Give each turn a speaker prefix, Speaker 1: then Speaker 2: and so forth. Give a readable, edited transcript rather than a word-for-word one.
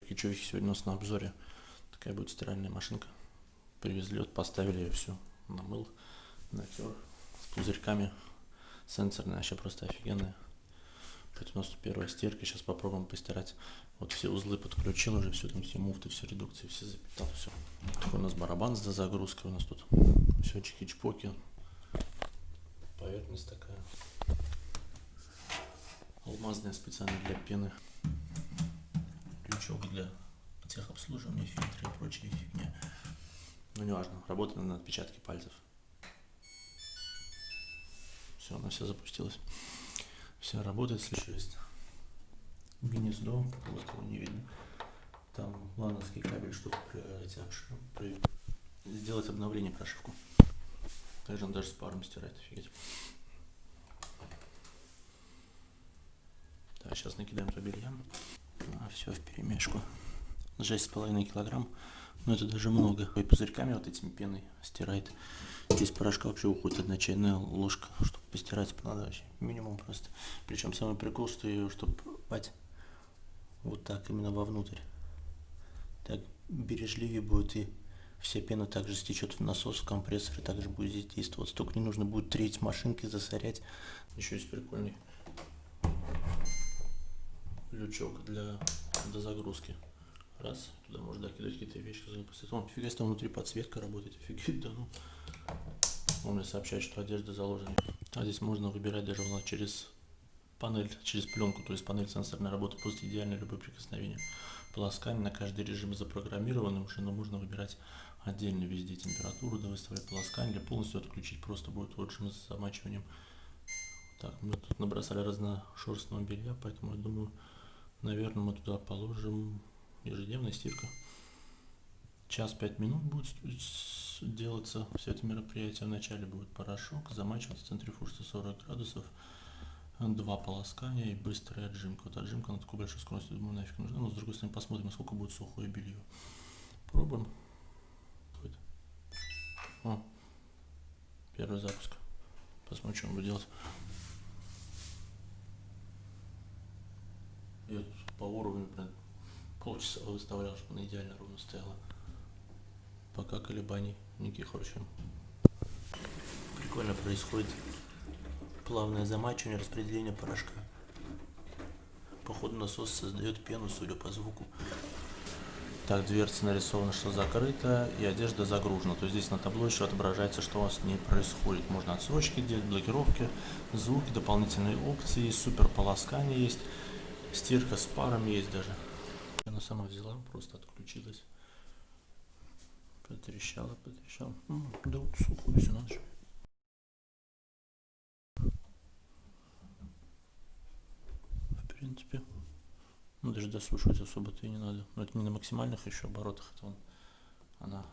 Speaker 1: Такие чувики сегодня у нас на обзоре. Такая будет стиральная машинка. Привезли, вот поставили ее всю. Намыл, натер. С пузырьками. Сенсорная, вообще просто офигенная. Это у нас первая стирка. Сейчас попробуем постирать. Вот все узлы подключил уже, все там, все муфты, все редукции, все запитал, все. Такой у нас барабан с дозагрузкой у нас тут. Все чики-чпоки. Поверхность такая. Алмазная специально для пены. Крючок для техобслуживания, фильтры и прочая фигня. Ну не важно, работает на отпечатке пальцев. Все, она вся запустилась. Все работает, еще есть гнездо, вот его не видно. Там лановский кабель, чтобы сделать обновление, прошивку. Также он даже с паром стирает, офигеть. Так, сейчас накидаем то белья. Все в перемешку. 6,5 килограмм. Но это даже много. И пузырьками вот этими пеной стирает. Здесь порошка вообще уходит 1 чайная ложка. Чтобы постирать, надо вообще минимум просто. Причем самый прикол, что ее, чтобы пать вот так именно вовнутрь. Так бережливее будет, и вся пена также стечет в насос, в компрессор, и также будет здесь действовать. Только не нужно будет треть машинки, засорять. Еще есть прикольный лючок для дозагрузки. Раз, туда можно кидать какие-то вещи. О, фига себе, внутри подсветка работает, офигеть, да ну. Он мне сообщает, что одежда заложена. А здесь можно выбирать даже через панель, через пленку, то есть панель сенсорной работы, просто идеально любое прикосновение. Полоскание на каждый режим запрограммировано уже, но можно выбирать отдельно везде температуру, да, выставлять полоскание, или полностью отключить, просто будет отжим с замачиванием. Так, мы тут набросали разношерстного белья, поэтому я думаю, наверное, мы туда положим ежедневная стирка. Час 5 минут будет делаться все это мероприятие. Вначале будет порошок, замачиваться в центрифуге 40 градусов, 2 полоскания и быстрая отжимка. Вот отжимка на такой большой скорости, думаю, нафиг нужна. Но с другой стороны, посмотрим, сколько будет сухое белье. Пробуем. О, первый запуск. Посмотрим, что он будет делать. Я тут по уровню прям полчаса выставлял, чтобы она идеально ровно стояла. Пока колебаний никаких вообще. Прикольно происходит плавное замачивание, распределение порошка. Походу насос создает пену, судя по звуку. Так, дверца нарисована, что закрыта, и одежда загружена. То есть здесь на табло еще отображается, что у вас не происходит. Можно отсрочки делать, блокировки, звуки, дополнительные опции, супер полоскание есть, стирка с паром есть даже. Она сама взяла, просто отключилась. Потрещала. Да вот сухую все надо же. В принципе, ну даже досушивать особо-то и не надо. Но это не на максимальных еще оборотах, это она